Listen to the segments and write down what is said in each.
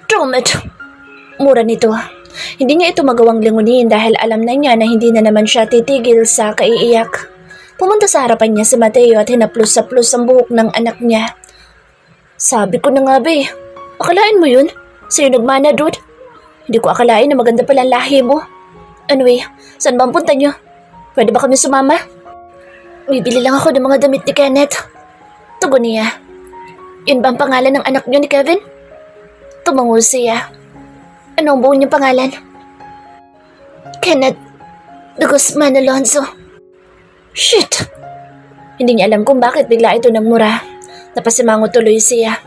Damn it! Mura nito. Hindi niya ito magawang lingunin dahil alam na niya na hindi na naman siya titigil sa kaiiyak. Pumunta sa harapan niya si Mateo at hinaplos-saplos ang buhok ng anak niya. Sabi ko na nga ba akalain mo yun? Sa'yo nagmana, dude. Hindi ko akalain na maganda pala ang lahi mo. Anyway, saan ba ang punta niyo? Pwede ba kami sumama? Bibili lang ako ng mga damit ni Kenneth. Tugon niya. Yun ba ang pangalan ng anak niyo ni Kevin? Tumango siya. Ano ang buo niyang pangalan? Kenneth de Guzman Alonzo. Shit! Hindi niya alam kung bakit bigla ito nagmura. Napasimango tuloy siya.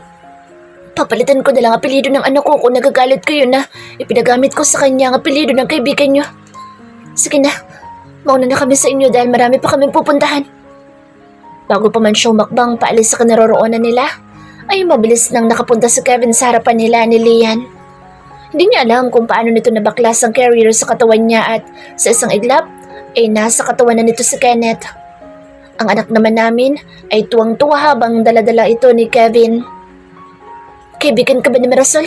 Papalitan ko na lang apelido ng anak ko kung nagagalit kayo na ipinagamit ko sa kanya ang apelido ng kaibigan niyo. Sige na, mauna na kami sa inyo dahil marami pa kaming pupuntahan. Bago pa man siya umakbang paalis sa kinaroroonan nila, ay mabilis nang nakapunta si Kevin sa harapan nila ni Lian. Hindi niya alam kung paano nito nabaklas ang carrier sa katawan niya at sa isang iglap ay nasa katawan na nito si Kenneth. Ang anak naman namin ay tuwang-tuwa habang daladala ito ni Kevin. Kaibigan ka ba ni Marisol?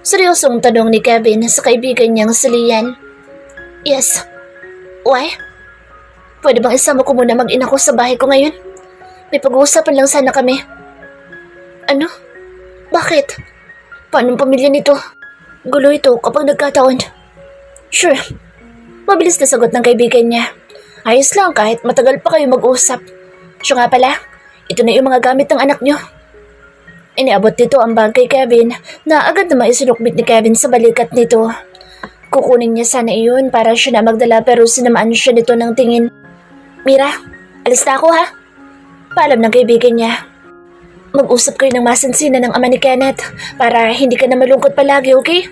Seryosong tanong ni Kevin sa kaibigan niyang si Lian. Yes. Why? Pwede bang isama ko muna mag-ina ko sa bahay ko ngayon? May pag-uusapan lang sana kami. Ano? Bakit? Paano ang pamilya nito? Gulo ito kapag nagkataon. Sure. Mabilis na sagot ng kaibigan niya. Ayos lang kahit matagal pa kayo mag-usap. Siya nga pala, ito na yung mga gamit ng anak niyo. Iniabot nito ang bag kay Kevin na agad na maisinukbit ni Kevin sa balikat nito. Kukunin niya sana iyon para siya na magdala pero sinamaan siya nito ng tingin. Mira, alis na ako ha. Paalam ng kaibigan niya. Mag-usap kayo ng masinsinan ng ama ni Kenneth para hindi ka na malungkot palagi, okay?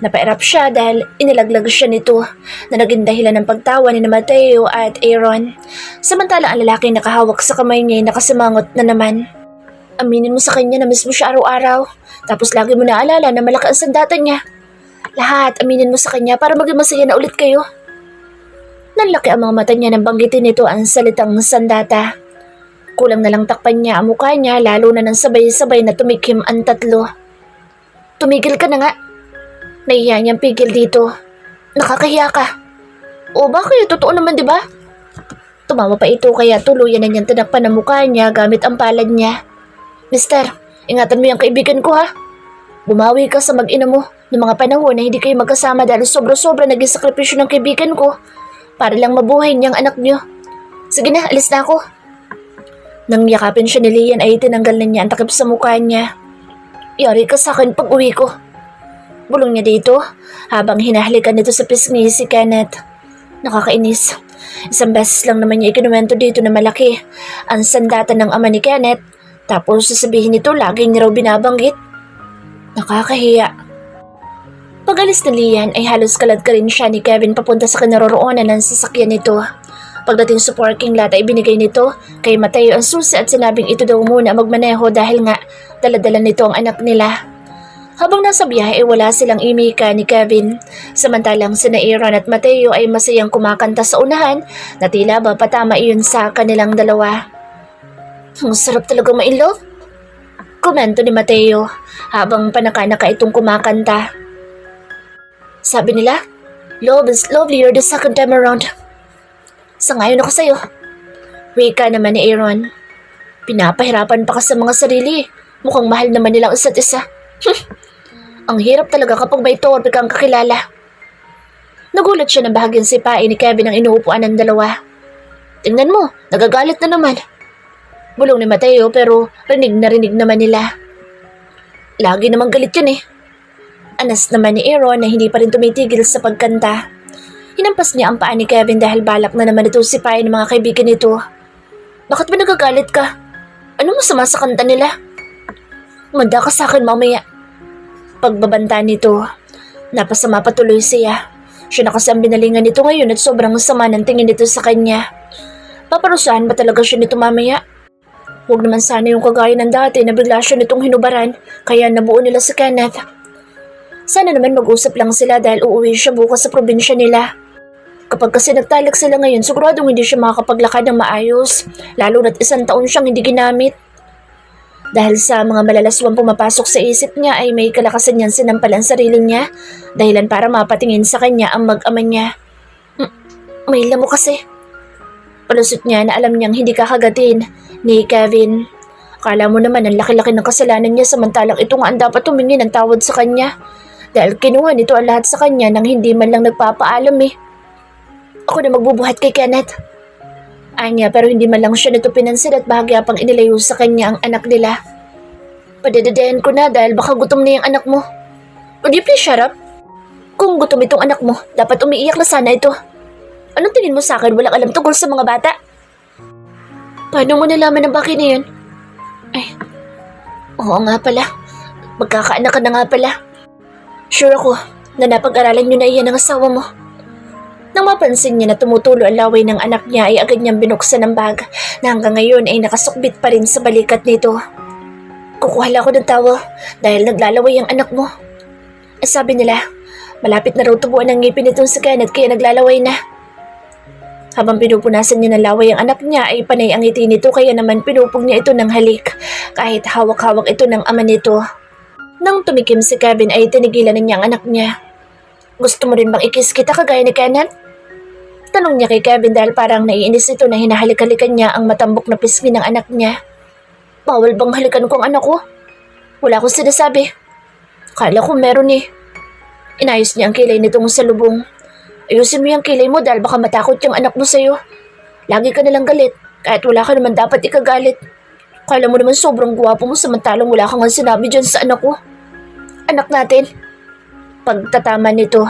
Napairap siya dahil inilaglag siya nito na naging dahilan ng pagtawa ni Mateo at Aaron. Samantala ang lalaki nakahawak sa kamay niya ay nakasimangot na naman. Aminin mo sa kanya na miss mo siya araw-araw tapos lagi mo naalala na malaki ang sandata niya. Lahat aminin mo sa kanya para maging masaya na ulit kayo. Nanlaki ang mga mata niya nang banggitin nito ang salitang sandata. Kulang na lang takpan niya ang mukha niya lalo na nang sabay-sabay na tumikim ang tatlo. Tumigil ka na nga. Nahiya niyang pigil dito. Nakakahiya ka. O bakit? Totoo naman diba? Tumawa pa ito kaya tuluyan na niyang tinakpan ang mukha niya gamit ang palad niya. Mister, ingatan mo yung kaibigan ko ha. Bumawi ka sa mag-ina mo ng mga panahon na hindi kayo magkasama dahil sobra-sobra naging sakripisyo ng kaibigan ko para lang mabuhay niyang anak niyo. Sige na, alis na ako. Nang yakapin siya ni Lian ay tinanggal na niya ang takip sa mukha niya. Yari ka sa akin pag uwi ko. Bulong niya dito habang hinahalikan nito sa pisngi si Kenneth. Nakakainis. Isang beses lang naman niya ikinuwento dito na malaki ang sandata ng ama ni Kenneth tapos sasabihin nito laging niya raw binabanggit. Nakakahiya. Pag-alis ni Lian ay halos kalad ka rin siya ni Kevin papunta sa kinaroroonan ng sasakyan nito. Pagdating sa parking lot ay binigay nito kay Mateo ang susi at sinabing ito daw muna magmaneho dahil nga daladala nito ang anak nila. Habang nasa biyahe ay wala silang imika ni Kevin. Samantalang sina Aaron at Mateo ay masayang kumakanta sa unahan na tila ba patama iyon sa kanilang dalawa. Ang sarap talagang ma-inlove. Komento ni Mateo habang panaka-naka itong kumakanta. Sabi nila, love is lovelier the second time around. Sangayon ako sa'yo. Wika naman ni Aaron. Pinapahirapan pa ka sa mga sarili. Mukhang mahal naman nilang isa't isa. Ang hirap talaga kapag may torpe kang kakilala. Nagulat siya na bahagyang sipain ni Kevin ang inuupuan ng dalawa. Tingnan mo, nagagalit na naman. Bulong ni Mateo pero rinig naman nila. Lagi namang galit yun eh. Anas naman ni Aaron na hindi pa rin tumitigil sa pagkanta. Hinampas niya ang paa ni Kevin dahil balak na naman ito sipain ng mga kaibigan nito. Bakit ba nagagalit ka? Ano masama sa kanta nila? Manda ka sa akin mamaya. Pagbabanta nito, napasama patuloy siya. Siya na kasi ang binalingan nito ngayon at sobrang sama ng tingin nito sa kanya. Paparusahan ba talaga siya nito mamaya? Huwag naman sana yung kagaya ng dati na bigla siya nitong hinubaran kaya nabuo nila si Kenneth. Sana naman mag-usap lang sila dahil uuwi siya bukas sa probinsya nila. Kapag kasi nagtalik sila ngayon, siguradong hindi siya makakapaglakad ng maayos, lalo na't 1 taon siyang hindi ginamit. Dahil sa mga malalaswang pumapasok sa isip niya ay may kalakasan niyang sinampal ang sarili niya dahilan para mapatingin sa kanya ang mag-ama niya. May lamo kasi. Palusot niya na alam niyang hindi kakagatin ni Kevin. Akala mo naman ang laki-laki ng kasalanan niya samantalang ito nga ang dapat humingi ng tawad sa kanya. Dahil kinuha nito ang lahat sa kanya nang hindi man lang nagpapaalam eh. Ako na magbubuhat kay Kenneth. Anya pero hindi man lang siya nito pinansin at bahagya pang inilayo sa kanya ang anak nila. Padadadayan ko na dahil baka gutom na yung anak mo. Would you please shut up? Kung gutom itong anak mo, dapat umiiyak na sana ito. Anong tingin mo sa akin walang alam tungkol sa mga bata? Paano mo nalaman ang baki na yun? Ay, oo nga pala. Magkakaanak ka na nga pala. Sure ako na napag-aralan niyo na iyan ang asawa mo. Nang mapansin niya na tumutulo ang laway ng anak niya ay agad niyang binuksan ang bag na hanggang ngayon ay nakasukbit pa rin sa balikat nito. Kukuha lang ako ng towel dahil naglalaway ang anak mo. Sabi nila, malapit na raw tubuan ang ngipin nitong si Kenneth kaya naglalaway na. Habang pinupunasan niya ng laway ang anak niya ay panay ang ngiti nito kaya naman pinupog niya ito ng halik kahit hawak-hawak ito ng ama nito. Nang tumikim si Kevin ay tinigilan na niya ang anak niya. Gusto mo rin bang ikis kita kagaya ni Kenneth? Tanong niya kay Kevin dahil parang naiinis ito na hinahalik-halikan niya ang matambok na pisngi ng anak niya. Bawal bang halikan ko ang anak ko? Wala akong sinasabi. Kala ko meron eh. Inayos niya ang kilay nitong salubong. Ayusin mo yung kilay mo dahil baka matakot yung anak mo sa'yo. Lagi ka nalang galit kahit wala ka naman dapat ikagalit. Kala mo naman sobrang gwapo mo samantalang wala kang sinabi dyan sa anak ko. Anak natin. Pagtatama nito.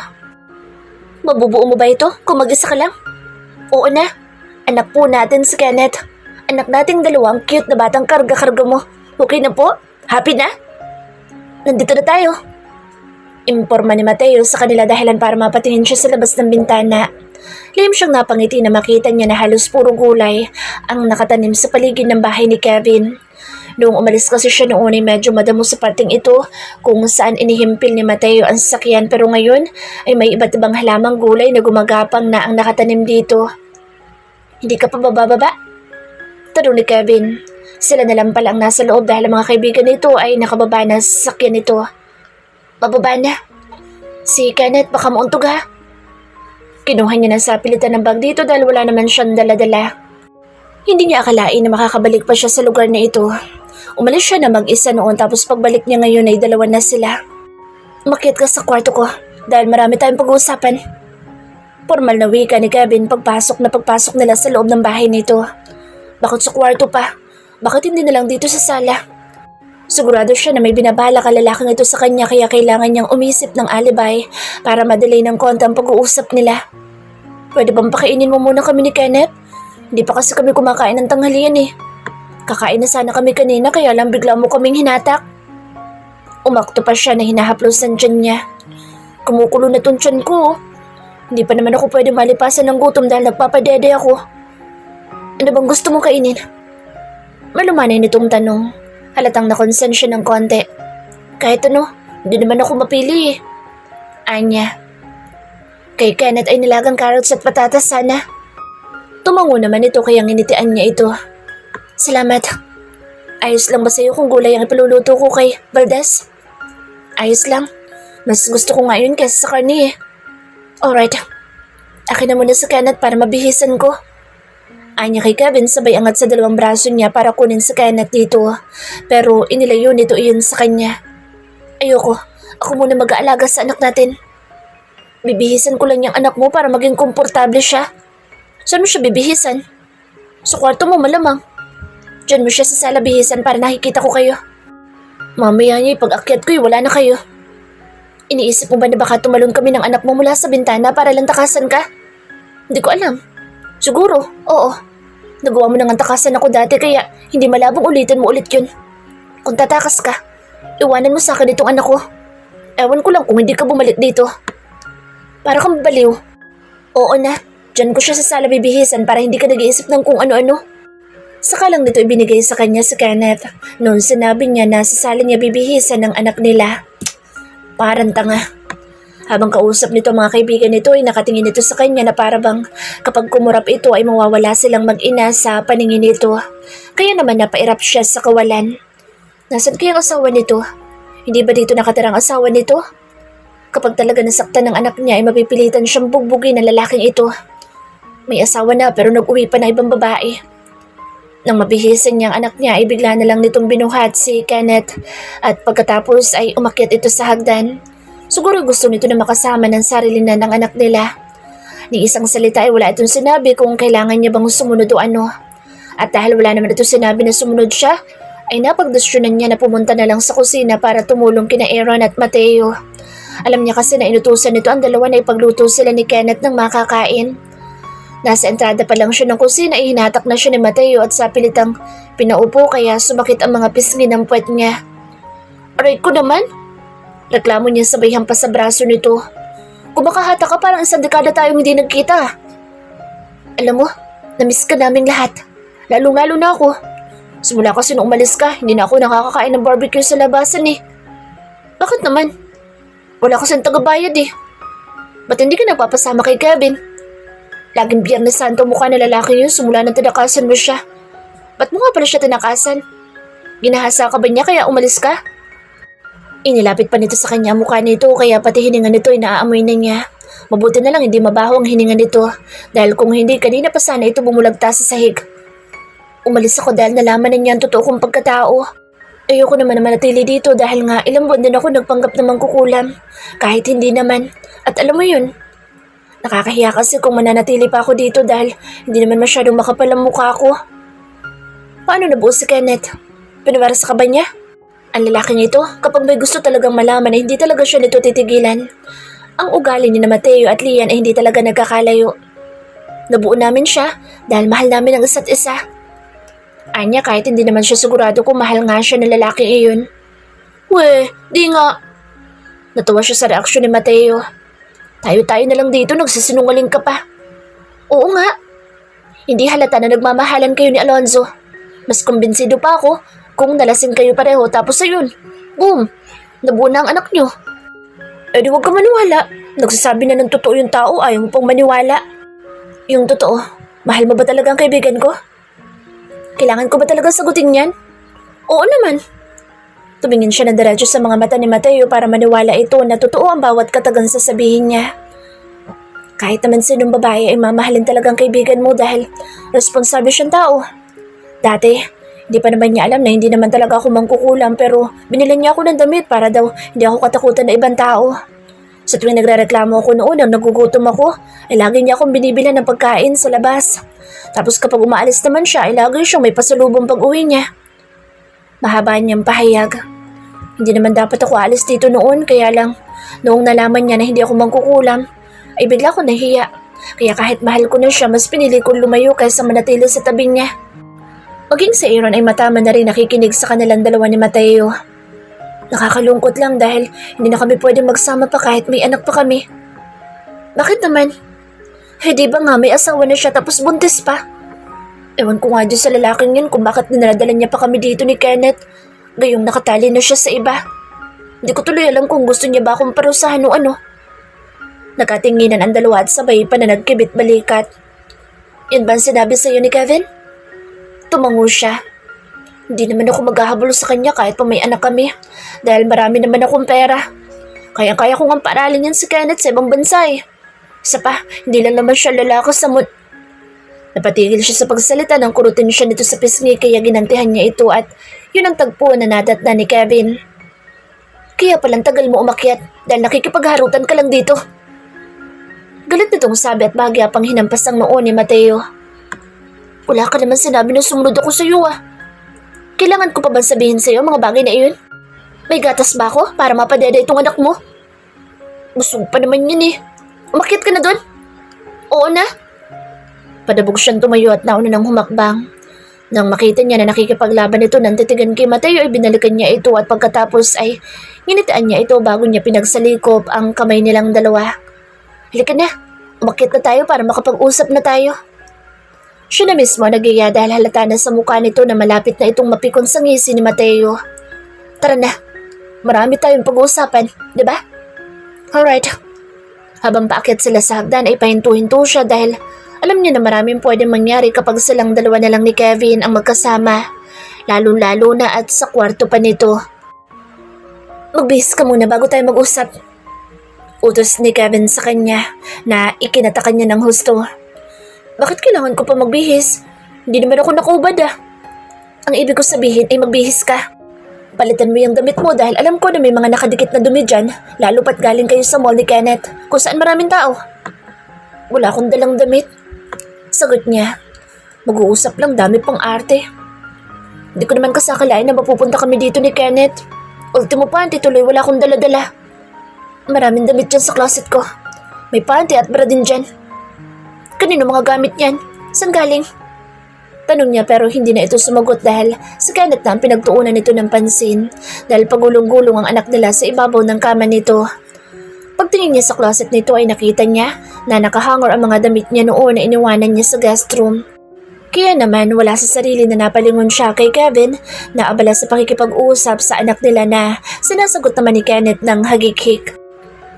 Mabubuo mo ba ito kung mag-isa ka lang? Oo na. Anak po natin si Kenneth. Anak nating dalawang cute na batang karga-karga mo. Okay na po? Happy na? Nandito na tayo. Imporma ni Mateo sa kanila dahilan para mapatingin siya sa labas ng bintana. Lihim siyang napangiti na makita niya na halos puro gulay ang nakatanim sa paligid ng bahay ni Kevin. Noong umalis kasi siya noon ay medyo madamo sa parting ito kung saan inihimpil ni Mateo ang sasakyan pero ngayon ay may iba't ibang halamang gulay na gumagapang na ang nakatanim dito. Hindi ka pa bababa? Tanong ni Kevin. Sila na lang pala ang nasa loob dahil ang mga kaibigan nito ay nakababa na sa sasakyan nito. Bababa na. Si Kenneth baka mauntog ha. Kinuha niya na sa pilitan ng bag dito dahil wala naman siyang dala-dala. Hindi niya akalain na makakabalik pa siya sa lugar na ito. Umalis siya na mag-isa noon tapos pagbalik niya ngayon ay dalawa na sila. Umakyat ka sa kwarto ko dahil marami tayong pag-uusapan. Formal na wika ni Kevin pagpasok nila sa loob ng bahay nito. Bakit sa kwarto pa? Bakit hindi na lang dito sa sala? Sigurado siya na may binabalak ang lalaking ito sa kanya kaya kailangan niyang umisip ng alibay para madelay ng konti ang pag-uusap nila. Pwede bang pakainin mo muna kami ni Kenneth? Hindi pa kasi kami kumakain ng tanghalian eh. Kakain na sana kami kanina kaya lang bigla mo kaming hinatak. Umakto pa siya na hinahaplos ang tiyan niya. Kumukulo na tong tiyan ko. Hindi pa naman ako pwede malipasan ng gutom dahil nagpapadede ako. Ano bang gusto mong kainin? Malumanay nitong tanong. Halatang nakonsen siya ng konti. Kahit ano, hindi naman ako mapili eh. Anya. Kay Kenneth ay nilagang carrots at patatas sana. Tumango naman ito kaya nginitian niya ito. Salamat. Ayos lang ba sa'yo kung gulay ang ipaluluto ko kay Valdez? Ayos lang. Mas gusto ko ngayon kaysa sa karne eh. Alright. Akin na muna sa Kenneth para mabihisan ko. Anya kay Kevin sabay angat sa dalawang braso niya para kunin si Kenneth dito. Pero inilayo nito iyon sa kanya. Ayoko. Ako muna mag-aalaga sa anak natin. Bibihisan ko lang yung anak mo para maging komportable siya. Saan mo siya bibihisan? Sa kwarto mo malamang. Diyan mo siya sa sala bihisan para nakikita ko kayo. Mamaya niya pag-akyat ko wala na kayo. Iniisip mo ba na baka tumalon kami ng anak mo mula sa bintana para lang takasan ka? Hindi ko alam. Siguro, oo. Nagawa mo nang takasan ako dati kaya hindi malabong ulitin mo ulit yun. Kung tatakas ka, iwanan mo sa akin itong anak ko. Ewan ko lang kung hindi ka bumalik dito. Para kang baliw. Oo na, dyan ko siya sa sala bibihisan para hindi ka nag-iisip ng kung ano-ano. Saka lang nito ibinigay sa kanya si Kenneth noon sinabi niya na sa sala niya bibihisan ng anak nila. Parang tanga. Habang kausap nito mga kaibigan nito ay nakatingin ito sa kanya na para bang kapag kumurap ito ay mawawala silang mag-ina sa paningin nito. Kaya naman napairap siya sa kawalan. Nasaan kaya ang asawa nito? Hindi ba dito nakatirang asawa nito? Kapag talaga nasaktan ng anak niya ay mapipilitan siyang bugbugin ng lalaking ito. May asawa na pero nag-uwi pa na ibang babae. Nang mabihisan niyang anak niya ay bigla na lang nitong binuhat si Kenneth at pagkatapos ay umakyat ito sa hagdan. Siguro gusto nito na makasama ng sarili na ng anak nila. Ni isang salita ay wala itong sinabi kung kailangan niya bang sumunod o ano. At dahil wala naman itong sinabi na sumunod siya, ay napagdesisyonan niya na pumunta na lang sa kusina para tumulong kina Aaron at Mateo. Alam niya kasi na inutusan nito ang dalawa na ipagluto sila ni Kenneth ng makakain. Nasa entrada pa lang siya ng kusina ay hinatak na siya ni Mateo at sa pilitang pinaupo kaya sumakit ang mga pisngi ng puwet niya. Aray ko naman! Reklamo niya sabay hampas sa braso nito. Kung makahata ka parang isang dekada tayong hindi nagkita. Alam mo, namiss ka naming lahat. Lalong-lalo na ako. Simula kasi nung umalis ka, hindi na ako nakakakain ng barbecue sa labasan eh. Bakit naman? Wala kasing tagabayad eh. Ba't hindi ka nagpapasama kay Kevin? Laging Biyernes Santo mukha na lalaki yun simula nang tinakasan mo siya. Ba't mo nga pala siya tinakasan? Ginahasa ka ba niya kaya umalis ka? Inilapit pa nito sa kanya mukha nito kaya pati hininga nito ay naaamoy na niya. Mabuti na lang hindi mabaho ang hininga nito dahil kung hindi kanina pa sana ito bumulagta sa sahig. Umalis ako dahil nalaman na niya ang totoo kong pagkatao. Ayoko naman na manatili dito dahil nga ilang buwan din ako nagpanggap na mangkukulam. Kahit hindi naman. At alam mo yun, nakakahiya kasi kung mananatili pa ako dito dahil hindi naman masyadong makapal ang mukha ko. Paano nabuo si Kenneth? Pinawaras ka ba niya? Ang lalaking ito, kapag may gusto talagang malaman ay hindi talaga siya nito titigilan. Ang ugali ni na Mateo at Lian ay hindi talaga nagkakalayo. Nabuo namin siya dahil mahal namin ang isa't isa. Anya kahit hindi naman siya sigurado kung mahal nga siya ng lalaki iyon. Weh, di nga. Natuwa siya sa reaksyon ni Mateo. Tayo-tayo na lang dito, nagsisinungaling ka pa. Oo nga. Hindi halata na nagmamahalan kayo ni Alonzo. Mas kumbinsido pa ako kung nalasing kayo pareho tapos ayun. Boom! Nabuo na ang anak niyo. Eh di huwag ka maniwala. Nagsasabi na ng totoo yung tao, ayaw mo pang maniwala. Yung totoo, mahal mo ba talaga ang kaibigan ko? Kailangan ko ba talaga sagutin yan? Oo naman. Tumingin siya ng diretso sa mga mata ni Mateo para maniwala ito na totoo ang bawat katagang sasabihin niya. Kahit naman sinong babae ay mamahalin talagang kaibigan mo dahil responsable siyang tao. Dati, hindi pa naman niya alam na hindi naman talaga ako mangkukulam pero binilan niya ako ng damit para daw hindi ako katakutan na ibang tao. Sa tuwing nagrereklamo ako noon nang nagugutom ako, ay lagi niya akong binibilan ng pagkain sa labas. Tapos kapag umaalis naman siya ay lagi siyang may pasalubong pag-uwi niya. Mahaba niyang pahayag. Hindi naman dapat ako alis dito noon kaya lang noong nalaman niya na hindi ako mangkukulam ay bigla ko nahiya. Kaya kahit mahal ko na siya mas pinili kong lumayo kaysa manatili sa tabi niya. Maging si Aaron ay matama na rin nakikinig sa kanilang dalawa ni Mateo. Nakakalungkot lang dahil hindi na kami pwedeng magsama pa kahit may anak pa kami. Bakit naman? Eh di ba nga may asawa na siya tapos buntis pa? Ewan ko nga dyan sa lalaking yun kung bakit nilaladala niya pa kami dito ni Kenneth. Gayong nakatali na siya sa iba. Hindi ko tuloy alam kung gusto niya ba akong parusahan o ano. Nakatinginan ang dalawa at sabay pa na nagkibit balikat. Yan ba ang sinabi sa iyo ni Kevin? Tumango siya. Hindi naman ako maghahabol sa kanya kahit pa may anak kami dahil marami naman akong pera. Kaya-kaya ko nga paaralin yan si Kenneth sa ibang bansa eh. Isa pa, hindi lang naman siya lalaki sa Napatigil siya sa pagsalita nang kurutin siya nito sa pisngi kaya ginantihan niya ito at yun ang tagpo na nadatna ni Kevin. Kaya palang tagal mo umakyat dahil nakikipagharutan ka lang dito. Galit nitong sabi at bahagya pang hinampas ang noo ni Mateo. Wala ka naman sinabi na sumunod ako sa iyo ah. Kailangan ko pa bang sabihin sa iyo mga bagay na iyon? May gatas ba ako para mapadeda itong anak mo? Busog pa naman yun eh. Umakyat ka na doon? Oo na. Padabog siyang tumayo at nauna ng humakbang. Nang makita niya na nakikipaglaban ito ng titigan kay Mateo ay binalikan niya ito at pagkatapos ay nginitaan niya ito bago niya pinagsalikop ang kamay nilang dalawa. Halika na, umakyat na tayo para makapag-usap na tayo. Siya na mismo nagiya dahil halata na sa mukha nito na malapit na itong mapikon sa ngisi ni Mateo. Tara na, marami tayong pag-uusapan, di ba? Alright. Habang paakyat sila sa hagdan ay pahinto-hinto siya dahil alam niya na maraming pwedeng mangyari kapag silang dalawa na lang ni Kevin ang magkasama. lalo-lalo na at sa kwarto pa nito. Magbihis ka muna bago tayo mag-usap. Utos ni Kevin sa kanya na ikinatakan niya ng husto. Bakit kailangan ko pa magbihis? Hindi naman ako nakubad ah. Ang ibig ko sabihin ay magbihis ka. Palitan mo yung damit mo dahil alam ko na may mga nakadikit na dumi dyan, lalo pat galing kayo sa mall ni Kenneth kung saan maraming tao. Wala akong dalang damit. Sagot niya. Mag-uusap lang, dami pang arte. Hindi ko naman kasakalain na mapupunta kami dito ni Kenneth. Ultimo panty tuloy, wala akong dala-dala. Maraming damit dyan sa closet ko. May panty at bra din dyan. Kanino mga gamit niyan? Saan galing? Tanong niya pero hindi na ito sumagot dahil si Kenneth na ang pinagtuunan nito ng pansin dahil pagulong-gulong ang anak nila sa ibabaw ng kama nito. Pagtingin niya sa closet nito ay nakita niya na nakahangor ang mga damit niya noon na iniwanan niya sa guest room. Kaya naman wala sa sarili na napalingon siya kay Kevin na abala sa pakikipag-uusap sa anak nila na sinasagot naman ni Kenneth ng hagik-hik.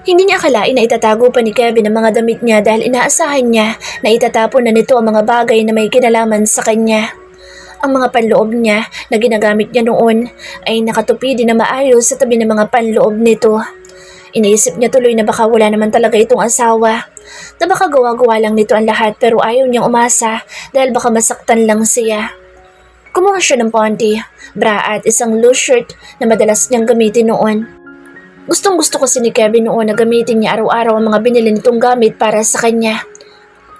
Hindi niya akalain na itatago pa ni Kevin ang mga damit niya dahil inaasahan niya na itatapon na nito ang mga bagay na may kinalaman sa kanya. Ang mga panloob niya na ginagamit niya noon ay nakatupi din na maayos sa tabi ng mga panloob nito. Iniisip niya tuloy na baka wala naman talaga itong asawa. Na baka gawa-gawa lang nito ang lahat pero ayaw niyang umasa dahil baka masaktan lang siya. Kumuha siya ng panty, bra at isang loose shirt na madalas niyang gamitin noon. Gustong-gusto kasi ni Kevin noon na gamitin niya araw-araw ang mga binili nitong gamit para sa kanya.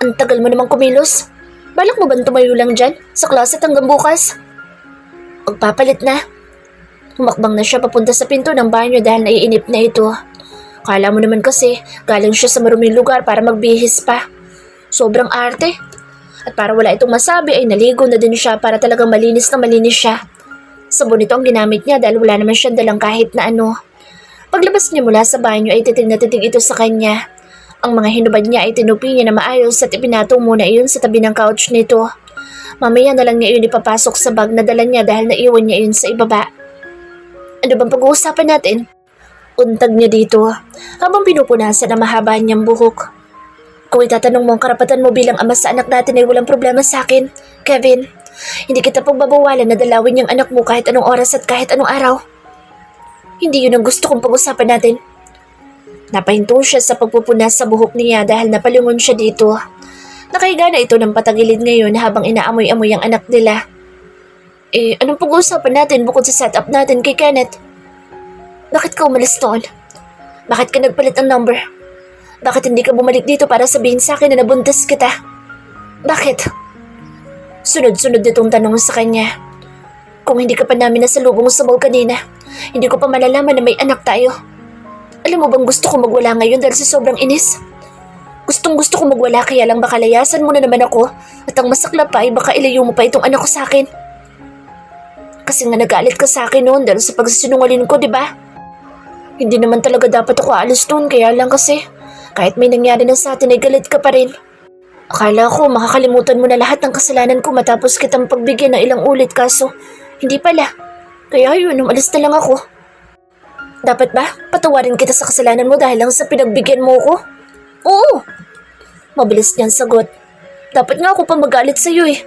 Ang tagal mo namang kumilos. Balak mo ba tumayo lang dyan sa closet hanggang bukas? Magpapalit na. Humakbang na siya papunta sa pinto ng banyo dahil naiinip na ito. Kala mo naman kasi galing siya sa maruming lugar para magbihis pa. Sobrang arte. At para wala itong masabi ay naligo na din siya para talagang malinis na malinis siya. Sabon ito ang ginamit niya dahil wala naman siyang dalang kahit na ano. Paglabas niya mula sa banyo ay titig na titig ito sa kanya. Ang mga hinubad niya ay tinupi niya na maayos at ipinatong muna iyon sa tabi ng couch nito. Mamaya na lang niya iyon ipapasok sa bag na dala niya dahil naiwan niya iyon sa ibaba. Ano bang pag-uusapan natin? Untag niya dito habang pinupunasan ang mahaba niyang buhok. Kung itatanong mo ang karapatan mo bilang ama sa anak natin ay walang problema sa akin, Kevin. Hindi kita pagbabawalan na dalawin yung anak mo kahit anong oras at kahit anong araw. Hindi yun ang gusto kong pag-usapan natin. Napahinto siya sa pagpupunas sa buhok niya dahil napalingon siya dito. Nakahiga na ito ng patagilid ngayon habang inaamoy-amoy ang anak nila. Anong pag-uusapan natin bukod sa setup natin kay Kenneth? Bakit ka umalis noon? Bakit ka nagpalit ng number? Bakit hindi ka bumalik dito para sabihin sa akin na nabuntis kita? Bakit? Sunod-sunod itong tanong sa kanya. Kung hindi ka pa namin nasalubong sa mall kanina, hindi ko pa malalaman na may anak tayo. Alam mo bang gusto ko magwala ngayon dahil sa sobrang inis? Gustong-gusto ko magwala kaya lang baka layasan mo na naman ako at ang masaklap pa ay baka ilayo mo pa itong anak ko sa akin. Kasi nga nagalit ka sa akin noon dahil sa pagsisinungaling ko, di ba? Hindi naman talaga dapat ako aalis noon kaya lang kasi kahit may nangyari na sa atin ay galit ka pa rin. Akala ko makakalimutan mo na lahat ng kasalanan ko matapos kitang pagbigyan ng ilang ulit kaso hindi pala. Kaya yun, umalis na lang ako. Dapat ba patawarin kita sa kasalanan mo dahil lang sa pinagbigyan mo ko? Oo. Mabilis niyang sagot. Dapat nga ako pa magalit sa'yo eh.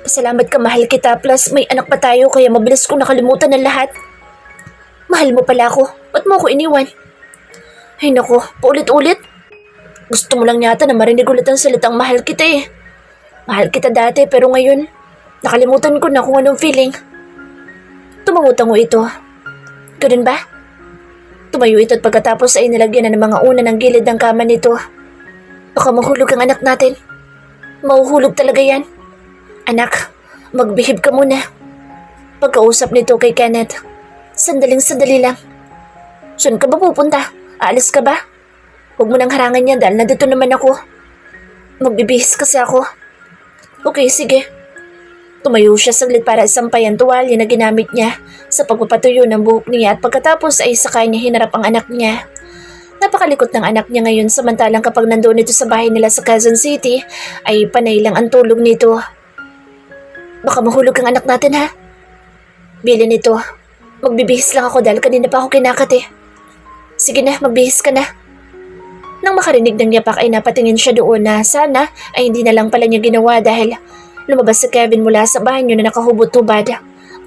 Pasalamat ka, mahal kita plus may anak pa tayo kaya mabilis kong nakalimutan ng lahat. Mahal mo pala ako. Ba't mo ako iniwan? Ay nako, paulit-ulit. Gusto mo lang yata na marinig ulit ang salitang mahal kita eh. Mahal kita dati pero ngayon, nakalimutan ko na kung anong feeling. Tumangutango ito. Ganun ba? Tumayo ito at pagkatapos ay nilagyan na ng mga una ng gilid ng kama nito. Baka mahulog ang anak natin. Mahuhulog talaga yan. Anak, magbihib ka muna. Pagkausap nito kay Kenneth. Sandaling-sandali lang. Saan ka ba pupunta? Aalis ka ba? Huwag mo nang harangan yan dahil nandito naman ako. Magbibihis kasi ako. Okay, sige. Tumayo siya saglit para sampayan tuwalya na ginamit niya sa pagpapatuyo ng buhok niya at pagkatapos ay sakay niya hinarap ang anak niya. Napakalikot ng anak niya ngayon samantalang kapag nandoon ito sa bahay nila sa Quezon City ay panay lang ang tulog nito. Baka mahulog ang anak natin ha? Bili nito. Magbibihis lang ako dahil kanina pa ako kinakat eh. Sige na, magbihis ka na. Nang makarinig ng yapak ay napatingin siya doon na sana ay hindi na lang pala niya ginawa dahil lumabas si Kevin mula sa banyo na nakahubot-tubad.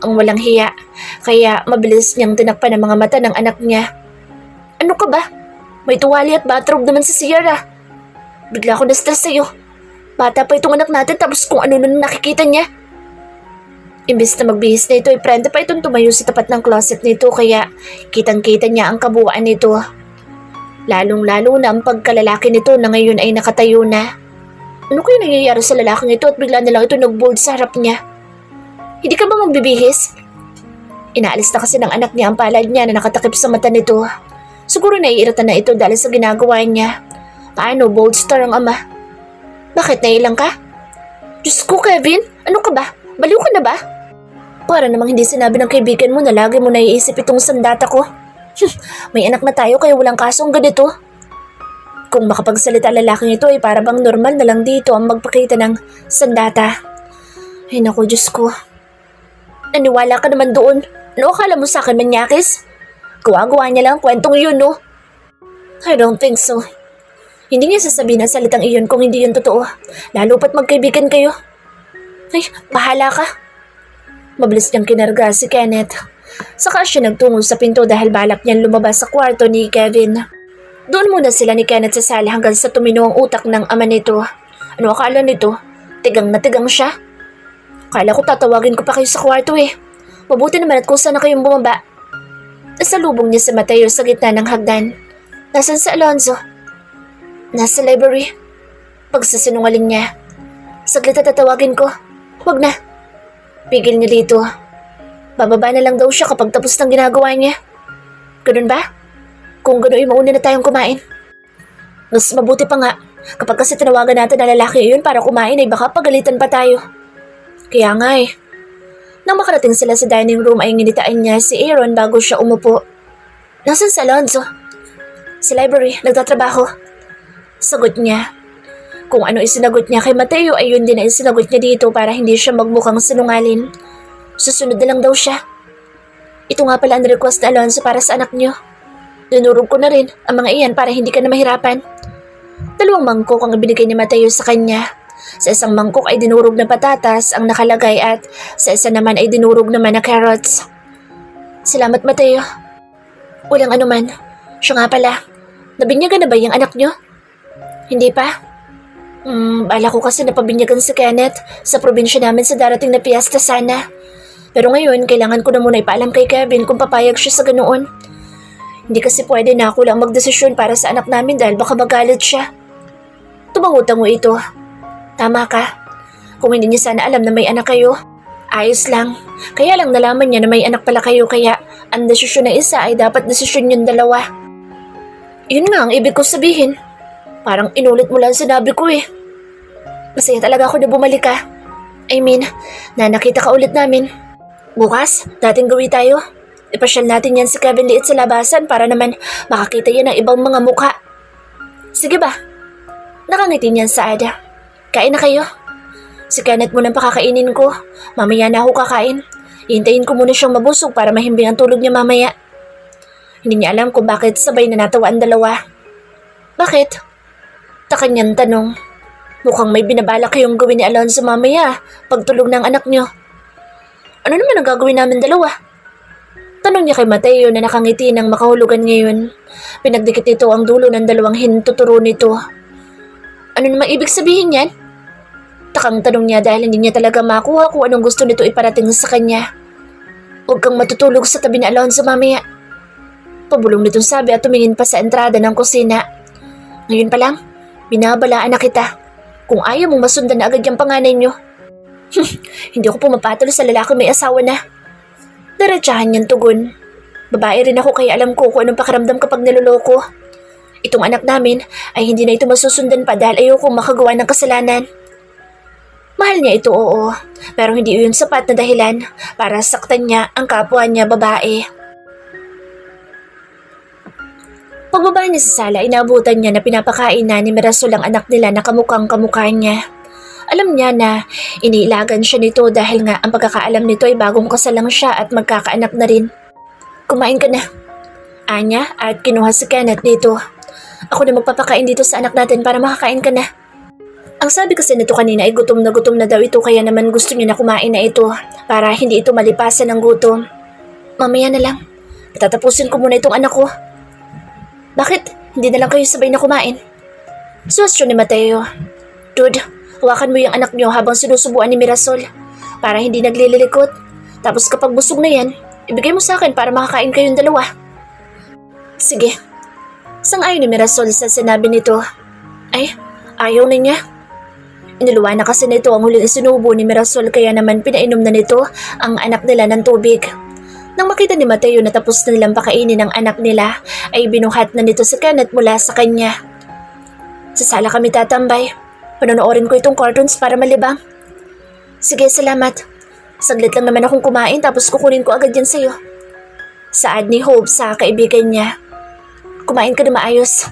ang walang hiya. Kaya mabilis niyang tinakpan ang mga mata ng anak niya. Ano ka ba? May tuwali at bathrobe naman sa Sierra. Bigla ako na-stress sa'yo. Bata pa itong anak natin tapos kung ano na nakikita niya. Imbis na magbihis na ito, prenda pa itong tumayo sa tapat ng closet nito kaya kitang-kita niya ang kabuuan nito. Lalong-lalo na ang pagkalalaki nito na ngayon ay nakatayo na. Ano kaya nangyayari sa lalaking ito at bigla na lang ito nag-bold sa harap niya? Hindi ka ba magbibihis? Inaalis na kasi ng anak niya ang palad niya na nakatakip sa mata nito. Siguro naiirita na ito dahil sa ginagawa niya. Paano bold star ang ama? Bakit nailang ka? Diyos ko, Kevin, ano ka ba? Baliw ka na ba? Para namang hindi sinabi ng kaibigan mo na lagi mo naiisip itong sandata ko. May anak na tayo kaya walang kasong ganito. Kung makapagsalita lalaking ito ay para bang normal na lang dito ang magpakita ng sandata. Ay naku, Diyos ko. Naniwala ka naman doon. Ano akala mo sa akin, manyakis? Gawa-gawa niya lang ang kwentong iyon, no? I don't think so. Hindi niya sasabihin ang salitang iyon kung hindi yun totoo. Lalo pat magkaibigan kayo. Ay, bahala ka. Mabilis niyang kinarga si Kenneth. Saka siya nagtungo sa pinto dahil balak niyang lumabas sa kwarto ni Kevin. Doon muna sila ni Kenneth sa sala hanggang sa tumino ang utak ng ama nito. Ano akala nito? Tigang na tigang siya? Akala ko tatawagin ko pa kayo sa kwarto eh. Mabuti naman at kung saan na kayong bumaba. Nasalubong niya si Mateo sa gitna ng hagdan. Nasaan si Alonzo? Nasa library. Pagsasinungaling niya. Saglit at tatawagin ko. Huwag na. Pigil niya dito. Bababa na lang daw siya kapag tapos ng ginagawa niya. Ganun ba? Kung gano'y mauna na tayong kumain. Mas mabuti pa nga. Kapag kasi tinawagan natin na lalaki yun para kumain ay baka pagalitan pa tayo. Kaya nga eh. Nang makarating sila sa dining room ay nginitaan niya si Aaron bago siya umupo. Nasaan si Alonzo? Sa library, nagtatrabaho. Sagot niya. Kung ano isinagot niya kay Mateo ay yun din ang isinagot niya dito para hindi siya magmukhang sinungalin. Susunod na lang daw siya. Ito nga pala ang request na Alonzo para sa anak niyo. Dinurog ko na rin ang mga iyan para hindi ka na mahirapan. 2 mangkok ang ibinigay ni Mateo sa kanya. Sa isang mangkok ay dinurog na patatas ang nakalagay at sa isa naman ay dinurog naman na carrots. Salamat, Mateo. Walang anuman. Siya nga pala. Nabinyagan na ba yung anak niyo? Hindi pa. Bala ko kasi napabinyagan si Kenneth sa probinsya namin sa darating na piyesta sana. Pero ngayon, kailangan ko na muna ipaalam kay Kevin kung papayag siya sa ganoon. Hindi kasi pwede na ako lang magdesisyon para sa anak namin dahil baka magalit siya. Tumangutang mo ito. Tama ka. Kung hindi niya sana alam na may anak kayo, ayos lang. Kaya lang nalaman niya na may anak pala kayo kaya ang desisyon ng isa ay dapat desisyon yung dalawa. Yun nga ang ibig ko sabihin. Parang inulit mo lang sinabi ko eh. Masaya talaga ako na bumalik ka. I mean, na nakita ka ulit namin. Bukas, dating gawi tayo. Ipasyal natin yan si Kevin liit sa labasan para naman makakita yan ng ibang mga mukha. Sige ba? Nakangiti niyan sa Ada. Kain na kayo. Si Kenneth muna pakakainin ko. Mamaya na ako kakain. Hintayin ko muna siyang mabusog para mahimbing ang tulog niya mamaya. Hindi niya alam kung bakit sabay na natawa ang dalawa. Bakit? Ta kanyang tanong. Mukhang may binabala kayong gawin ni Alonzo mamaya pagtulog ng anak niyo. Ano naman ang gagawin namin dalawa? Tanong niya kay Mateo na nakangiti ng makahulugan ngayon. Pinagdikit nito ang dulo ng 2 hintuturo nito. Ano naman ibig sabihin yan? Takang tanong niya dahil hindi niya talaga makuha kung anong gusto nito iparating sa kanya. Huwag kang matutulog sa tabi ni Alonzo mamaya. Pabulong nitong sabi at tumingin pa sa entrada ng kusina. Ngayon pa lang, binabalaan na kita. Kung ayaw mong masundan na agad yung panganay niyo. Hindi ako pumapatol sa lalaki may asawa na. Diretsahan niyang tugon. Babae rin ako kaya alam ko kung anong pakiramdam kapag niloloko. Itong anak namin ay hindi na ito masusundan pa dahil ayoko makagawa ng kasalanan. Mahal niya ito, oo. Pero hindi yun sapat na dahilan para saktan niya ang kapwa niya babae. Pagbaba niya sa sala, inaabutan niya na pinapakain na ni Mirasol ang anak nila na kamukhang kamukha niya. Alam niya na iniilagan siya nito dahil nga ang pagkakaalam nito ay bagong kasal lang siya at magkakaanak na rin. Kumain ka na. Anya at kinuha si Kenneth dito. Ako na magpapakain dito sa anak natin para makakain ka na. Ang sabi kasi nito kanina ay gutom na daw ito kaya naman gusto niya na kumain na ito para hindi ito malipasan ng gutom. Mamaya na lang. Tatapusin ko muna itong anak ko. Bakit? Hindi na lang kayo sabay na kumain? Suwestyon ni Mateo. Dude, hawakan mo yung anak niyo habang sinusubuan ni Mirasol para hindi naglililikot. Tapos kapag busog na yan, ibigay mo sa akin para makakain kayong dalawa. Sige. Sang-ayon ni Mirasol sa sinabi nito. Ay, ayaw na niya. Iniluwa na kasi nito ang huling isinubo ni Mirasol kaya naman pinainom na nito ang anak nila ng tubig. Nang makita ni Mateo na tapos na nilang pakainin ang anak nila, ay binuhat na nito si Kenneth mula sa kanya. Sa sala kami tatambay. Panonoorin ko itong cartoons para malibang. Sige, salamat. Saglit lang naman akong kumain tapos kukunin ko agad yan sa'yo. Saad ni Hope sa kaibigan niya. Kumain ka na maayos.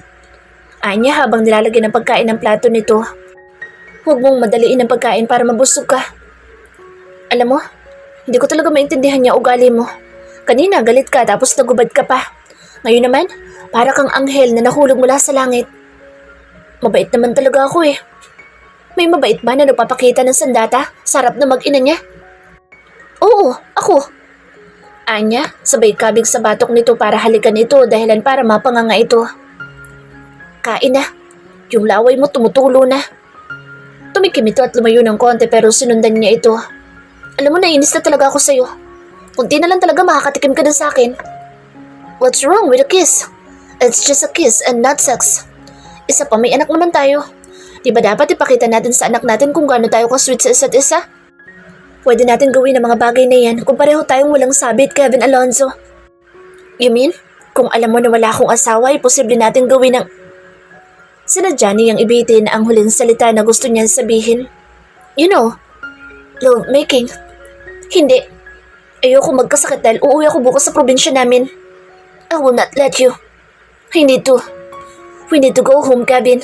Anya habang nilalagyan ng pagkain ng plato nito. Huwag mong madaliin ang pagkain para mabusog ka. Alam mo, hindi ko talaga maintindihan niya ugali mo. Kanina galit ka tapos nagubad ka pa. Ngayon naman, para kang anghel na nahulog mula sa langit. Mabait naman talaga ako eh. May mabait ba na nagpapakita ng sandata? Sarap na mag-ina niya. Oo, ako. Anya, sabay kabig sa batok nito para halikan ito dahilan para mapanganga ito. Kain na. Yung laway mo tumutulo na. Tumikim ito at lumayo ng konti pero sinundan niya ito. Alam mo, nainis na talaga ako sa'yo. Kunti na lang talaga makakatikim ka na sa akin. What's wrong with a kiss? It's just a kiss and not sex. Isa pa, may anak naman tayo. Di ba dapat ipakita natin sa anak natin kung gaano tayo ka-sweet sa isa't isa? Pwede natin gawin ang mga bagay na yan kung pareho tayong walang sabit, Kevin Alonzo. You mean, kung alam mo na wala akong asawa, ay posible natin gawin ang... Sinadya niyang ibitin ang huling salita na gusto niyang sabihin. You know, love making. Hindi. Ayoko magkasakit dahil uuwi ako bukas sa probinsya namin. I will not let you. I need to. We need to go home, Kevin.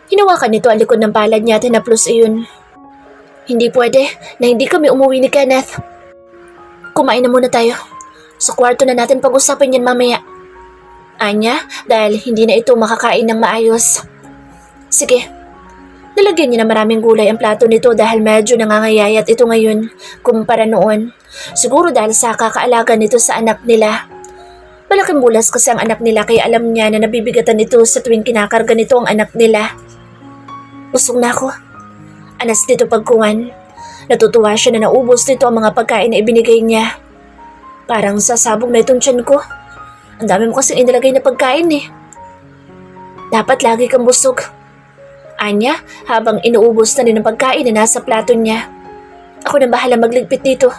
Hinawakan nito ang likod ng palad niya at hinaplos iyon. Hindi pwede na hindi kami umuwi ni Kenneth. Kumain na muna tayo. Sa kwarto na natin pag-usapan yan mamaya. Anya, dahil hindi na ito makakain ng maayos. Sige. Nalagyan niya na maraming gulay ang plato nito dahil medyo nangangayayat ito ngayon kumpara noon. Siguro dahil sa kakaalaga nito sa anak nila. Malaking bulas kasi ang anak nila kaya alam niya na nabibigatan ito sa tuwing kinakarga nito ang anak nila. Busog na ako. Anas nito pagkuhan. Natutuwa siya na naubos nito ang mga pagkain na ibinigay niya. Parang sasabog na itong tiyan ko. Ang dami mo kasing inilagay na pagkain eh. Dapat lagi kang busog. Anya, habang inuubos na rin ang pagkain na nasa plato niya. Ako na bahala magligpit dito.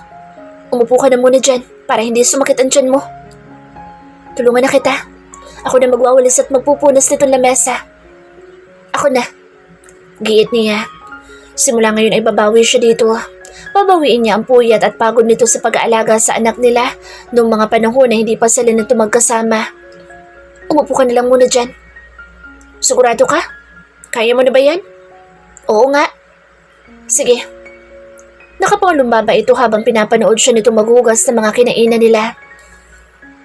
Umupo ka na muna dyan para hindi sumakit ang tiyan mo. Tulungan na kita. Ako na magwawalis at magpupunas nitong lamesa. Ako na. Giit niya. Simula ngayon ay babawi siya dito. Babawiin niya ang puyat at pagod nito sa pag-aalaga sa anak nila noong mga panahon na hindi pa sila nito magkasama. Umupo ka na lang muna dyan. Sigurado ka? Kaya mo na ba yan? Oo nga. Sige. Nakapangalumbaba ito habang pinapanood siya nito maghugas ng mga kinainan nila.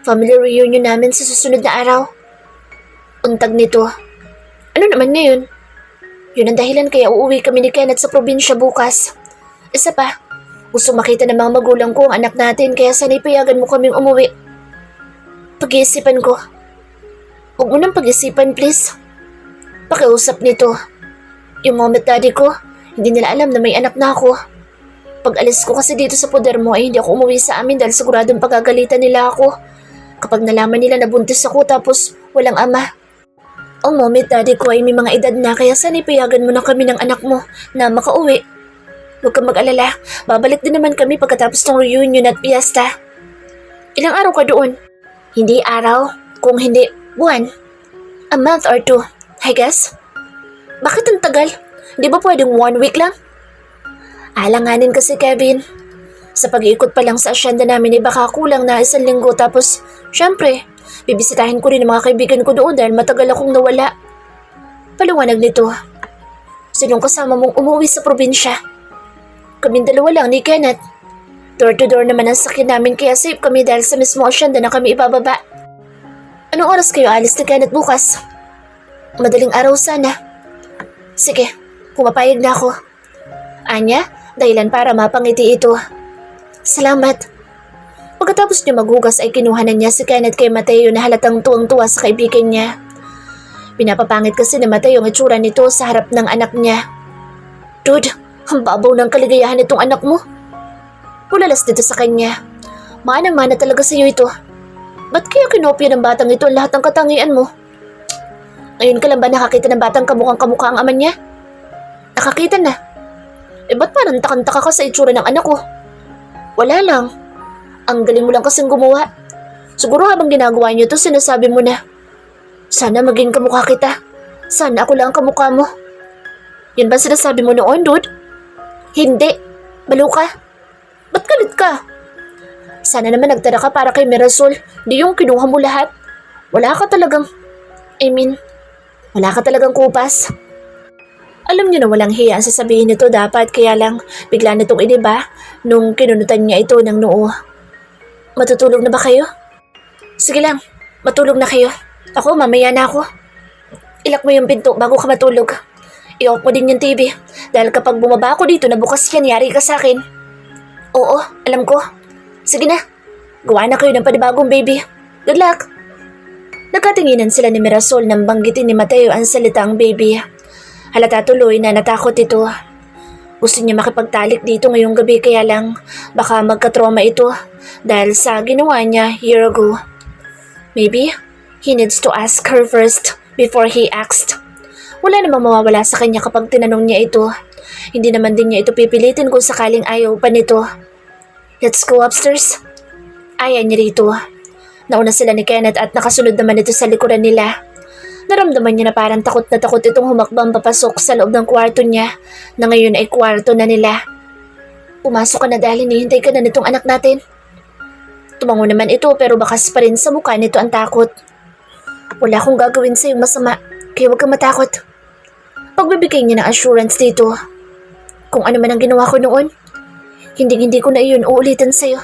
Family reunion namin sa susunod na araw. Untag nito. Ano naman ngayon? Yun ang dahilan kaya uuwi kami ni Kenneth sa probinsya bukas. Isa pa, gusto makita ng mga magulang ko ang anak natin kaya sana'y payagan mo kaming umuwi. Pag-iisipan ko. Huwag mo nang pag-isipan, please. Pakiusap nito. Yung mom at daddy ko, hindi nila alam na may anak na ako. Pag alis ko kasi dito sa poder mo ay hindi ako umuwi sa amin dahil siguradong pagagalitan nila ako. Kapag nalaman nila na buntis ako tapos walang ama. Ang mom at daddy ko ay may mga edad na kaya sana'y payagan mo na kami ng anak mo na makauwi. Huwag kang mag-alala, babalik din naman kami pagkatapos ng reunion at fiesta. Ilang araw ka doon? Hindi araw, kung hindi buwan. A month or 2, I guess. Bakit ang tagal? Di ba pwedeng 1 week lang? Alanganin kasi, Kevin. Sa pag-iikot pa lang sa asyenda namin ay baka kulang na 1 linggo tapos, syempre, bibisitahin ko rin ang mga kaibigan ko doon dahil matagal akong nawala. Paliwanag nito. Sinong kasama mong umuwi sa probinsya? Kaming dalawa lang ni Kenneth. Door to door naman ang sakyan namin kaya safe kami dahil sa mismo asyenda na kami ibababa. Anong oras kayo alis ni Kenneth bukas? Madaling araw sana. Sige, Pumapayag na ako. Anya, dahilan para mapangiti ito. Salamat. Pagkatapos niya maghugas ay kinuha na niya si Kenneth kay Mateo na halatang tuwang-tuwa sa kaibigan niya. Pinapapangit kasi ni Mateo ang itsura nito sa harap ng anak niya. Dude, ang babaw ng kaligayahan nitong anak mo. Pulalas dito sa kanya. Manang-mana talaga sa iyo ito. Ba't kaya kinopya ng batang ito ang lahat ng katangian mo? Ngayon ka lang ba nakakita ng batang kamukhang-kamukha ang ama niya? Nakakita na. Ba't parang takang-taka ka sa itsura ng anak ko? Wala lang. Ang galing mo lang kasing gumawa. Siguro habang ginagawa niyo ito, sinasabi mo na, sana maging kamukha kita. Sana ako lang ang kamukha mo. Yan ba sinasabi mo noon, dude? Hindi. Balo ka. Ba't galit ka? Sana naman nagtara ka para kay Mirasol. Di yung kinuha mo lahat. Wala ka talagang kupas. Alam niyo na walang hiya ang sasabihin nito dapat, kaya lang bigla nitong iniba nung kinunutan niya ito ng noo. Matutulog na ba kayo? Sige lang, matulog na kayo. Ako, mamaya na ako. Ilak mo yung pinto bago ka matulog. I-off mo din yung TV dahil kapag bumaba ako dito na bukas yan, yari ka sa akin. Oo, alam ko. Sige na, gawa na kayo ng panibagong baby. Good luck! Nagkatinginan sila ni Mirasol nang banggitin ni Mateo ang salitang baby. Halata tuloy na natakot ito. Gusto niya makipagtalik dito ngayong gabi, kaya lang baka magka-trauma ito dahil sa ginawa niya year ago. Maybe he needs to ask her first before he asked. Wala namang mawawala sa kanya kapag tinanong niya ito. Hindi naman din niya ito pipilitin kung sakaling ayaw pa nito. Let's go upstairs. Ayaw niya rito. Nauna sila ni Kenneth at nakasunod naman ito sa likuran nila. Naramdaman niya na parang takot na takot itong humakbang papasok sa loob ng kwarto niya na ngayon ay kwarto na nila. Pumasok ka na dahil hinihintay ka na nitong anak natin. Tumango naman ito pero bakas pa rin sa mukha nito ang takot. Wala akong gagawin sa'yo masama, kaya huwag kang matakot. Pagbibigay niya ng assurance dito. Kung ano man ang ginawa ko noon, hindi ko na iyon uulitin sa'yo.